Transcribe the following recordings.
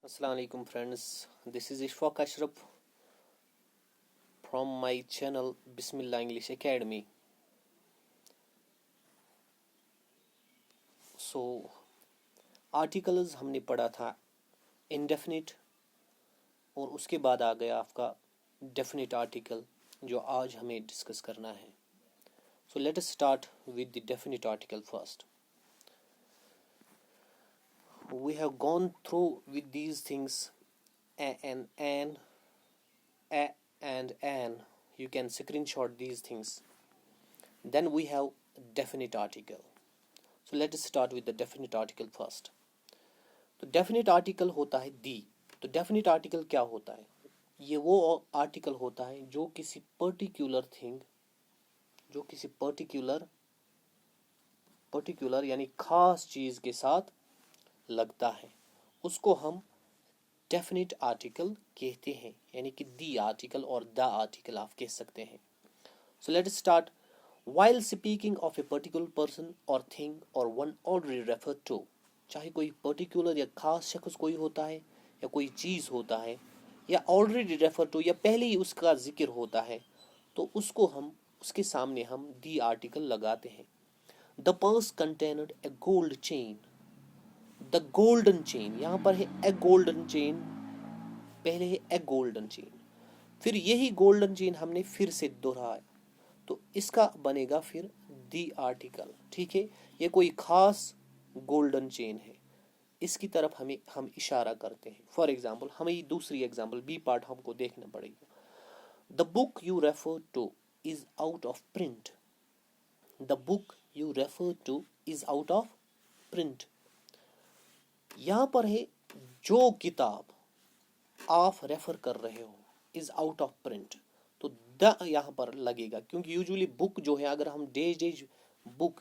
Assalamu alaikum friends, this is Ishfaq Ashraf from my channel Bismillah English Academy. So articles हमने पढ़ा था indefinite और उसके बाद आ गया आपका definite article जो आज हमें डिस्कस करना है. So let us start with the definite article first. We have gone through with these things an, a and an. You can screenshot these things. Then we have definite article. So let us start with the definite article first. तो definite article होता है the. तो definite article क्या होता है? ये वो article होता है जो किसी particular thing, जो किसी particular यानी खास चीज के साथ लगता है, उसको हम डेफिनेट आर्टिकल कहते हैं, यानी कि दी आर्टिकल और द आर्टिकल आप कह सकते हैं. So let us start. While speaking of a particular person और थिंग और वन ऑलरेडी रेफर टू, चाहे कोई पर्टिकुलर या खास शख्स कोई होता है या कोई चीज़ होता है या ऑलरेडी रेफर टू या पहले ही उसका जिक्र होता है, तो उसको हम उसके सामने हम दी आर्टिकल लगाते हैं. The purse contained a gold chain. The golden chain, यहाँ पर है ए गोल्डन चेन, पहले है ए गोल्डन चेन, फिर यही गोल्डन चेन हमने फिर से दोहराया, तो इसका बनेगा फिर दी आर्टिकल. ठीक है, ये कोई खास गोल्डन चेन है, इसकी तरफ हम इशारा करते हैं. फॉर एग्जाम्पल हमें दूसरी एग्जाम्पल बी पार्ट हमको देखना पड़ेगा. The book you refer two is out of print. The book you refer two is out of print. यहां पर है जो किताब आप रेफर कर रहे हो इज आउट ऑफ प्रिंट, तो द यहां पर लगेगा, क्योंकि यूजुअली बुक जो है अगर हम डेज बुक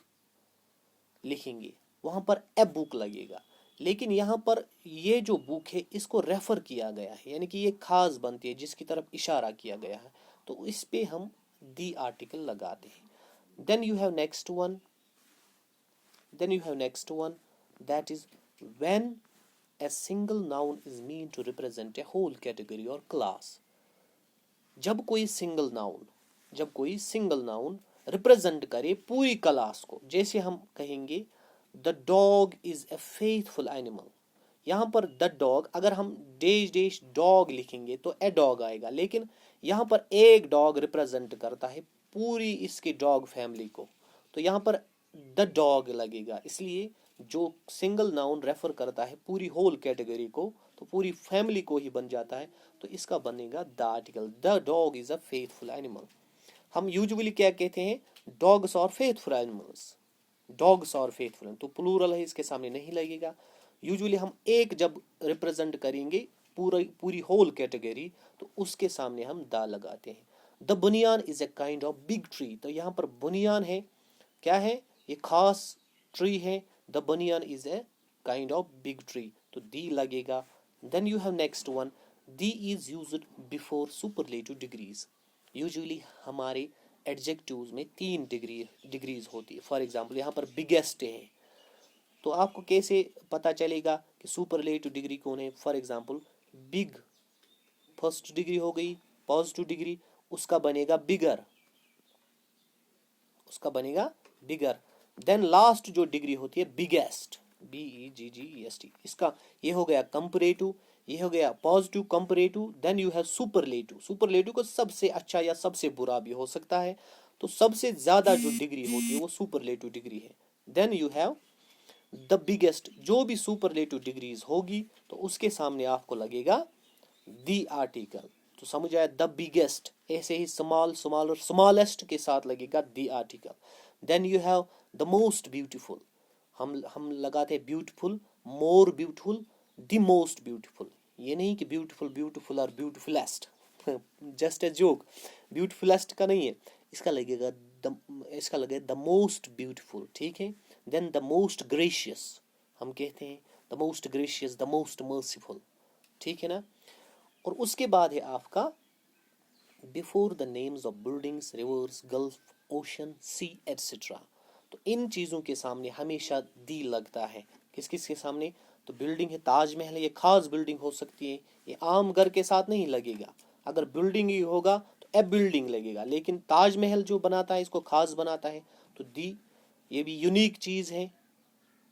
लिखेंगे वहां पर ए बुक लगेगा, लेकिन यहां पर ये जो बुक है इसको रेफर किया गया है, यानी कि ये खास बनती है जिसकी तरफ इशारा किया गया है, तो इस पे हम दी आर्टिकल लगाते हैं. Then you have next one that is when a single noun is meant to represent a whole category or class. जब कोई सिंगल नाउन रिप्रेजेंट करे पूरी क्लास को, जैसे हम कहेंगे the dog is a faithful animal. यहाँ पर द डॉग अगर हम डेश डॉग लिखेंगे तो ए डॉग आएगा, लेकिन यहाँ पर एक डॉग रिप्रेजेंट करता है पूरी इसके डॉग फैमिली को, तो यहाँ पर द डॉग लगेगा. इसलिए जो सिंगल नाउन रेफर करता है पूरी होल कैटेगरी को, तो पूरी फैमिली को ही बन जाता है, तो इसका बनेगा the article. The dog is a faithful animal. हम यूजुअली क्या कहते हैं, डॉग्स और फेथफुल एनिमल्स, डॉग्स और फेथफुल, तो प्लूरल है इसके सामने नहीं लगेगा. यूजुअली हम एक जब रिप्रेजेंट करेंगे पूरी होल कैटेगरी, तो उसके सामने हम द लगाते हैं. The banyan is a kind of big tree. तो यहाँ पर बुनियान है, क्या है, ये खास ट्री है. The banyan is a kind of big tree, तो the लगेगा. Then you have next one. The is used before superlative degrees. Usually हमारे adjectives में 3 degrees होती है. For example यहाँ पर biggest है, तो आपको कैसे पता चलेगा कि superlative degree कौन है. For example big first degree हो गई, positive degree, उसका बनेगा bigger. देन लास्ट जो डिग्री होती है बिगेस्ट, BEGGEST, इसका ये हो गया कंपैरेटिव, ये हो गया positive comparative. Then you have superlative को सबसे अच्छा या सबसे बुरा भी हो सकता है, तो सबसे ज्यादा जो डिग्री होती है वो सुपरलेटिव डिग्री है. Then you have the biggest. जो भी सुपरलेटिव डिग्रीज होगी तो उसके सामने आपको लगेगा दी आर्टिकल. तो समझ आया, द बिगेस्ट, ऐसे ही स्मॉल और स्मॉलेस्ट के साथ लगेगा the article. Then you have the most beautiful. हम लगाते हैं beautiful, more beautiful, the most beautiful. ये नहीं कि ब्यूटीफुल और ब्यूटीफुलेस्ट, जस्ट ए जोक. ब्यूटीफुलेस्ट का नहीं है, इसका लगेगा द मोस्ट ब्यूटीफुल. ठीक है. देन द मोस्ट ग्रेशियस, हम कहते हैं the most gracious, the most merciful. ठीक है ना. और उसके बाद है आपका before the names of buildings, rivers, gulf, ocean, sea etcetera. तो इन चीजों के सामने हमेशा दी लगता है. किस के सामने, तो बिल्डिंग है, ताजमहल है, ये खास बिल्डिंग हो सकती है, ये आम घर के साथ नहीं लगेगा। अगर बिल्डिंग ही होगा तो ए बिल्डिंग लगेगा, लेकिन ताजमहल जो बनाता है इसको खास बनाता है, तो दी, ये भी यूनिक चीज है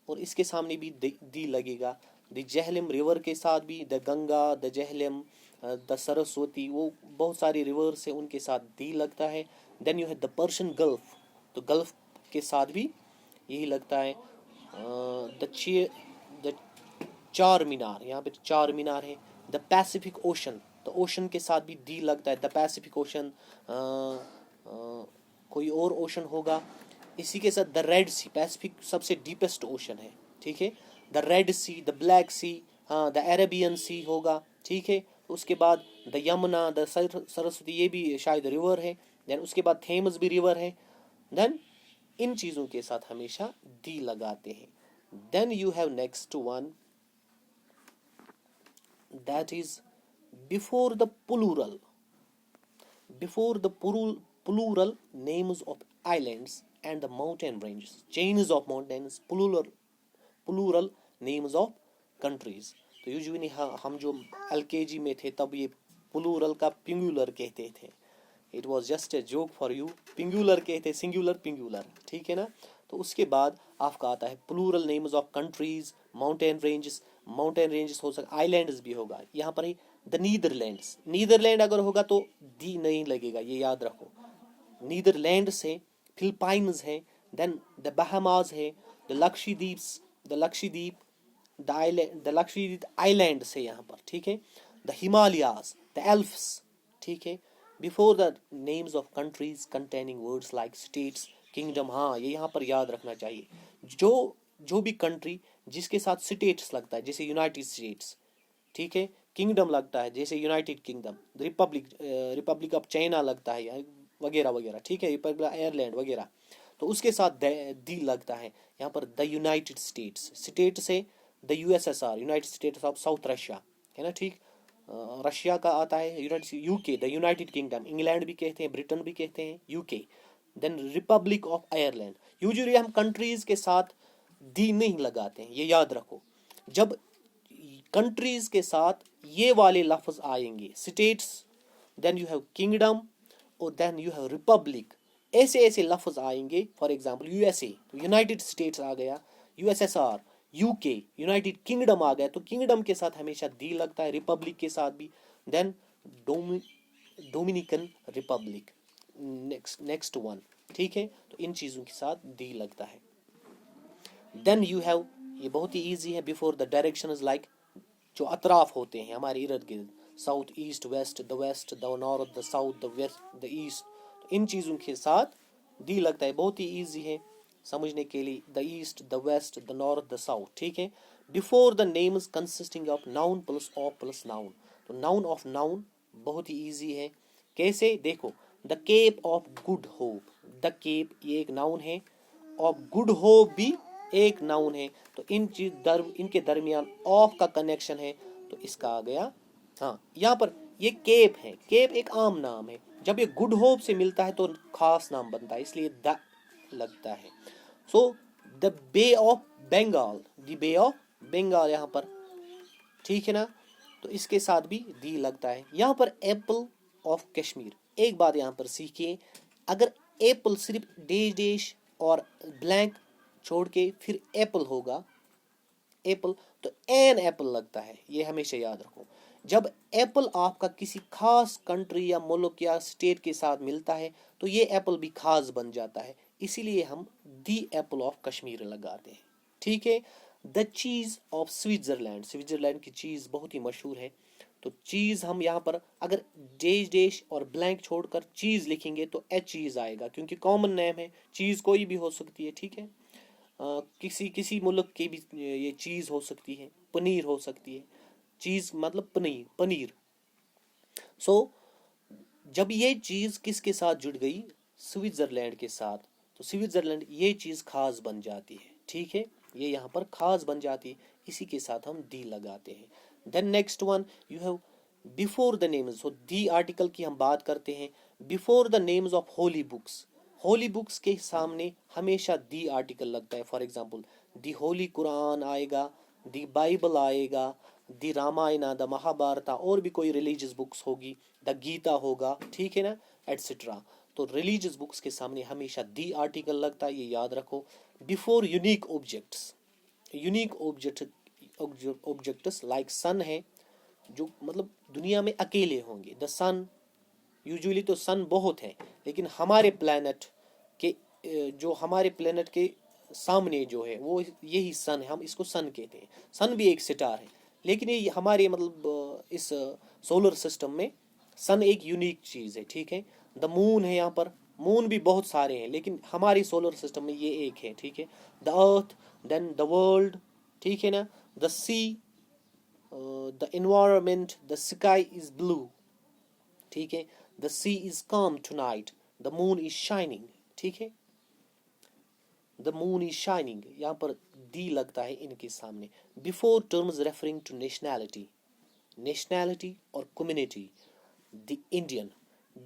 और इसके सामने भी दी लगेगा। द जहलम रिवर के साथ भी, the Ganga, the Jhelum, the Saraswati, वो बहुत सारी रिवर्स है, उनके साथ दी लगता है। देन यू है द पर्शियन गल्फ, तो गल्फ के साथ भी यही लगता है। द चार मीनार, यहाँ पे चार मीनार है। द पैसिफिक ओशन, तो ओशन के साथ भी दी लगता है, द पैसिफिक ओशन। कोई और ओशन होगा इसी के साथ, द रेड सी, पैसिफिक सबसे डीपेस्ट ओशन है, ठीक है। The Red Sea, the Black Sea, हाँ द अरेबियन सी होगा, ठीक है। उसके बाद द यमुना, द सरस्वती, ये भी शायद रिवर है। देन उसके बाद थेम्स भी रिवर है। देन इन चीज़ों के साथ हमेशा दी लगाते हैं। Then you have next one, that is before the plural, before the plural names of islands and the mountain ranges, chains of mountains, plural names of countries। तो usually हम जो LKG में थे तब ये प्लूरल का पिंगुलर कहते थे। It was just a joke for you, पिंगुलर कहते, सिंगुलर पिंगुलर, ठीक है ना। तो उसके बाद आपका आता है plural names of countries, mountain ranges, mountain ranges हो सकता, आइलैंड्स भी होगा। यहाँ पर ही द नीदरलैंड्स, नीदरलैंड अगर होगा तो दी नहीं लगेगा, ये याद रखो। नीदरलैंड्स है, फिलिपाइंस है, देन द बहामास है, the Lakshadweeps, the Lakshadweep, the Lakshadweep islands है यहाँ पर, ठीक है। द हिमालयास, द एल्प्स, ठीक है। Before the names of countries containing words like states, kingdom, हाँ ये यहाँ पर याद रखना चाहिए। जो भी कंट्री जिसके साथ स्टेट्स लगता है, जैसे यूनाइटेड स्टेट्स, ठीक है, किंगडम लगता है जैसे United kingdom, Republic of China लगता है वगैरह वगैरह, ठीक है, रिपब्लिक आयरलैंड वगैरह, तो उसके साथ दी लगता है। यहाँ पर द यूनाइटेड स्टेट्स, स्टेट से the USSR, United States of South Russia, है ना, ठीक। रशिया का आता है United, UK the United Kingdom, England भी कहते हैं, ब्रिटेन भी कहते हैं, UK. Then republic of Ireland. Usually हम कंट्रीज के साथ दी नहीं लगाते हैं, ये याद रखो। जब कंट्रीज के साथ ये वाले लफ्ज आएंगे, states, then you have kingdom और देन यू हैव रिपब्लिक, ऐसे ऐसे लफ्ज आएंगे। फॉर एग्जांपल यूएसए, तो यूनाइटेड स्टेट्स आ गया, यूएसएसआर, यूके, यूनाइटेड किंगडम आ गया, तो किंगडम के साथ हमेशा दी लगता है, रिपब्लिक के साथ भी। Then Dominican Republic, next one, ठीक है। तो इन चीजों के साथ दी लगता है। देन यू हैव, ये बहुत ही इजी है, बिफोर द डायरेक्शंस लाइक, जो अतराफ होते हैं हमारे इर्द गिर्द, south east west, the north, the south, the west, the east, इन चीज़ों के साथ दी लगता है। बहुत ही इजी है समझने के लिए, the east, the west, the north, the south, ठीक है। Before the names consisting of noun plus of plus noun, तो नाउन ऑफ नाउन बहुत ही इजी है। कैसे, देखो, the Cape of Good Hope, the cape ये एक नाउन है, ऑफ गुड होप भी एक नाउन है, तो इनके दरमियान ऑफ का कनेक्शन है, तो इसका आ गया, हाँ यहाँ पर ये केप है, केप एक आम नाम है, जब ये गुड होप से मिलता है तो खास नाम बनता है, इसलिए द लगता है। So the Bay of Bengal, the Bay of Bengal यहाँ पर, ठीक है ना, तो इसके साथ भी दी लगता है। यहाँ पर एप्पल ऑफ कश्मीर, एक बात यहाँ पर सीखिए, अगर एप्पल सिर्फ डेश और ब्लैंक छोड़ के फिर एप्पल होगा, एप्पल, तो एन एप्पल लगता है, ये हमेशा याद रखो। जब एप्पल आपका किसी खास कंट्री या मुल्क या स्टेट के साथ मिलता है तो ये एप्पल भी खास बन जाता है, इसीलिए हम दी एप्पल ऑफ कश्मीर लगाते हैं, ठीक है। द चीज ऑफ स्विट्जरलैंड, स्विट्जरलैंड की चीज बहुत ही मशहूर है, तो चीज हम यहाँ पर अगर डेश और ब्लैंक छोड़कर चीज लिखेंगे तो एच चीज आएगा, क्योंकि कॉमन नेम है, चीज कोई भी हो सकती है, ठीक है। किसी मुल्क की भी ये चीज हो सकती है, पनीर हो सकती है, चीज मतलब पनीर। सो जब ये चीज किसके साथ जुड़ गई, स्विट्जरलैंड के साथ, तो स्विट्जरलैंड ये चीज खास बन जाती है, ठीक है, ये यहाँ पर खास बन जाती है, इसी के साथ हम दी लगाते हैं। Then next one you have before the names, so the article की हम बात करते हैं, before the names of holy books, holy books के सामने हमेशा दी आर्टिकल लगता है। For example the holy Quran आएगा, द बाइबल आएगा, द रामायण, द महाभारत, और भी कोई रिलीजियस बुक्स होगी, द गीता होगा, ठीक है ना, एटसेट्रा। तो रिलीजियस बुक्स के सामने हमेशा दी आर्टिकल लगता है, ये याद रखो। Before unique objects, unique objects like sun है, जो मतलब दुनिया में अकेले होंगे, द सन, यूजुअली तो सन बहुत है, लेकिन हमारे प्लैनेट के जो हमारे प्लैनेट के सामने जो है वो यही सन है, हम इसको सन कहते हैं। सन भी एक स्टार है, लेकिन ये हमारे मतलब इस सोलर सिस्टम में सन एक यूनिक चीज़ है, ठीक है। द मून है, यहाँ पर मून भी बहुत सारे हैं, लेकिन हमारे सोलर सिस्टम में ये एक है, ठीक है। The earth, then the world, ठीक है ना, the sea, the environment, the sky is blue, ठीक है, the sea is calm tonight, the moon is shining, ठीक है, द मून इज शाइनिंग, यहाँ पर दी लगता है इनके सामने। Before terms referring to nationality, nationality और कम्युनिटी, द इंडियन,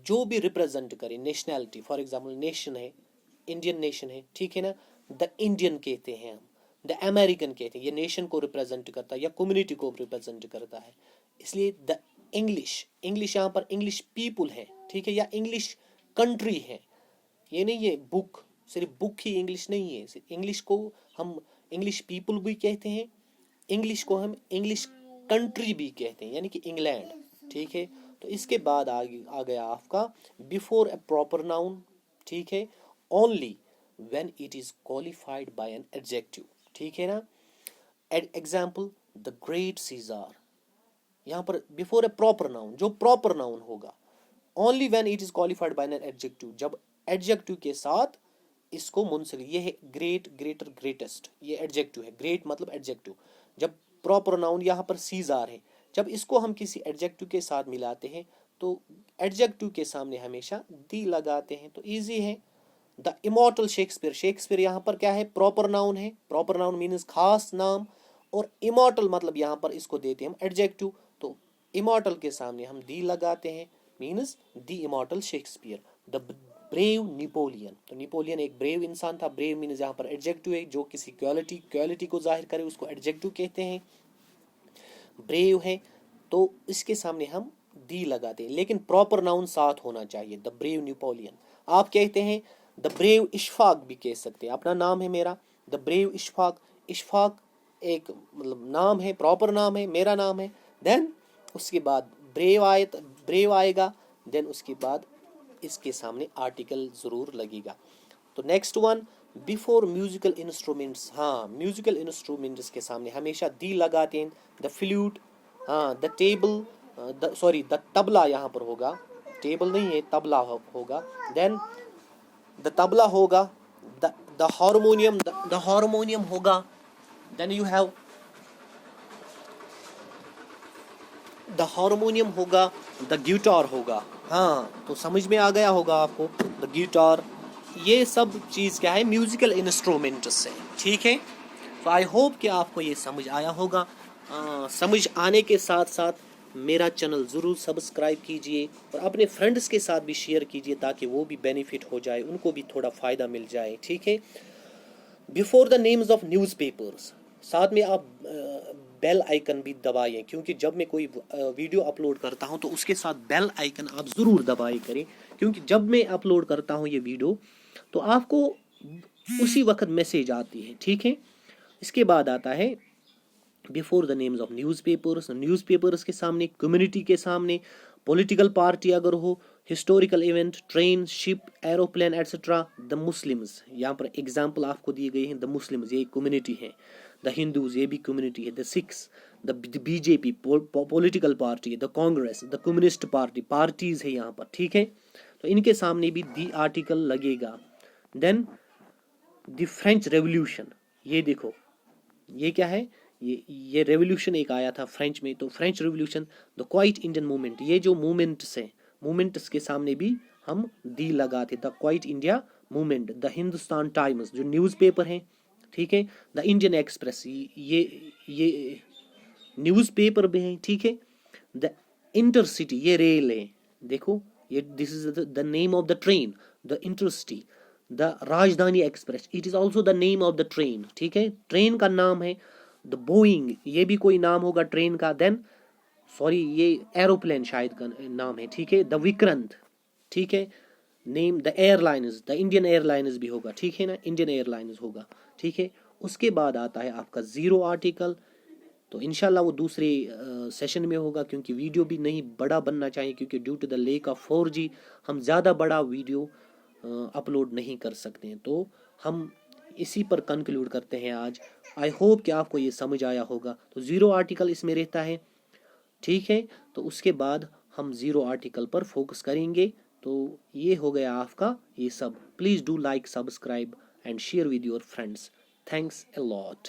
जो भी रिप्रेजेंट करे नेशनैलिटी, फॉर एग्जाम्पल नेशन है, इंडियन नेशन है, ठीक है ना, द इंडियन कहते हैं हम, द अमेरिकन कहते हैं, ये नेशन को रिप्रेजेंट करता है या कम्युनिटी को रिप्रेजेंट करता है, इसलिए द इंग्लिश, इंग्लिश यहाँ पर इंग्लिश पीपुल है, ठीक है, या इंग्लिश कंट्री है, ये नहीं है बुक, सिर्फ बुक ही इंग्लिश नहीं है। इंग्लिश को हम इंग्लिश पीपुल भी कहते हैं, इंग्लिश को हम इंग्लिश कंट्री भी कहते हैं, यानी कि इंग्लैंड, ठीक है। तो इसके बाद आ गया आपका बिफोर ए प्रॉपर नाउन, ठीक है, only when it is qualified by an adjective, ठीक है ना। एग्जाम्पल द ग्रेट सीजार, यहाँ पर बिफोर ए प्रॉपर नाउन, जो प्रॉपर नाउन होगा, only when it is qualified by an adjective, जब एडजेक्टिव के साथ इसको मुंसलिक, ये है ग्रेट, ग्रेटर, ग्रेटेस्ट, ये एडजेक्टिव है, ग्रेट मतलब एडजेक्टिव। जब प्रॉपर नाउन यहाँ पर सीजार है, जब इसको हम किसी एडजेक्टिव के साथ मिलाते हैं तो एडजेक्टिव के सामने हमेशा दी लगाते हैं, तो इजी है। द इमॉर्टल शेक्सपियर, शेक्सपियर यहाँ पर क्या है, प्रॉपर नाउन है, प्रॉपर नाउन मीन्स खास नाम, और इमॉर्टल मतलब यहाँ पर इसको देते हैं हम एडजेक्टिव, तो इमॉर्टल के सामने हम दी लगाते हैं, means the immortal Shakespeare. The brave Napoleon, तो नेपोलियन एक ब्रेव इंसान था, ब्रेव मीन्स यहाँ पर एडजेक्टिव है, जो किसी क्वालिटी को जाहिर करे उसको एडजेक्टिव कहते हैं। ब्रेव है तो इसके सामने हम दी लगाते हैं, लेकिन प्रॉपर नाउन साथ होना चाहिए, द ब्रेव नेपोलियन। आप कहते हैं द ब्रेव इशफाक भी कह सकते हैं, अपना नाम है मेरा, द ब्रेव इशफाक, इशफाक एक मतलब नाम है, प्रॉपर नाम है, मेरा नाम है, देन उसके बाद ब्रेव आएगा, देन उसके बाद इसके सामने आर्टिकल जरूर लगेगा। तो next one, before musical instruments, हाँ म्यूजिकल इंस्ट्रूमेंट्स के सामने हमेशा दी लगाते हैं, द फ्लूट, हाँ द टेबल, द तबला यहाँ पर होगा, टेबल नहीं है तबला होगा, देन द तबला होगा, द हारमोनियम होगा, then you have the harmonium होगा, द गिटार होगा, हाँ तो समझ में आ गया होगा आपको, द गिटार, ये सब चीज़ क्या है, म्यूजिकल इंस्ट्रूमेंट से, ठीक है। तो आई होप कि आपको ये समझ आया होगा। समझ आने के साथ साथ मेरा चैनल ज़रूर सब्सक्राइब कीजिए और अपने फ्रेंड्स के साथ भी शेयर कीजिए, ताकि वो भी बेनिफिट हो जाए, उनको भी थोड़ा फ़ायदा मिल जाए, ठीक है। Before the names of newspapers, साथ में आप बेल आइकन भी दबाइए, क्योंकि जब मैं कोई वीडियो अपलोड करता हूं तो उसके साथ बेल आइकन आप ज़रूर दबाई करें, क्योंकि जब मैं अपलोड करता हूं ये वीडियो तो आपको उसी वक्त मैसेज आती है, ठीक है। इसके बाद आता है before the names of newspapers, newspapers के सामने, कम्युनिटी के सामने, पॉलिटिकल पार्टी अगर हो, historical event, train, ship, aeroplane etcetera, the Muslims, यहाँ पर एग्जाम्पल आपको दिए गए हैं, द मुस्लिम्स ये कम्युनिटी है, द हिंदूज ये भी कम्युनिटी है, the Sikhs, the BJP political party है, the Congress, the communist party, parties है यहाँ पर, ठीक है। तो इनके सामने भी दी आर्टिकल लगेगा। देन द फ्रेंच रेवोल्यूशन, ये देखो ये क्या है, ये रेवोल्यूशन एक आया था फ्रेंच में, तो French revolution, the quite Indian movement, ये जो मूवमेंट्स हैं, मूवमेंट्स के सामने भी हम दी लगाते, the quite India movement. The Hindustan times जो न्यूज़पेपर है, ठीक है। द इंडियन एक्सप्रेस, ये न्यूज़पेपर भी है, ठीक है। द इंटरसिटी, ये रेल है, देखो ये this is the name of the train, the intercity. The Rajdhani express, it is also the name of the train, ठीक है, ट्रेन का नाम है। द बोइंग, ये भी कोई नाम होगा ट्रेन का। देन सॉरी, ये एरोप्लेन शायद का नाम है, ठीक है। द विक्रांत, ठीक है। Name the airlines, the Indian airlines भी होगा, ठीक है ना, इंडियन एयरलाइंस होगा, ठीक है। उसके बाद आता है आपका जीरो आर्टिकल। तो इंशाल्लाह वो दूसरे सेशन में होगा, क्योंकि वीडियो भी नहीं बड़ा बनना चाहिए, क्योंकि due to the lack of 4G हम ज़्यादा बड़ा वीडियो अपलोड नहीं कर सकते हैं। तो हम इसी पर कंक्लूड करते हैं आज। आई होप कि आपको ये समझ आया होगा। तो ज़ीरो आर्टिकल इसमें रहता है, ठीक है। तो उसके बाद हम ज़ीरो आर्टिकल पर फोकस करेंगे। तो ये हो गया आपका ये सब। Please do like, subscribe and share with your friends. Thanks a lot.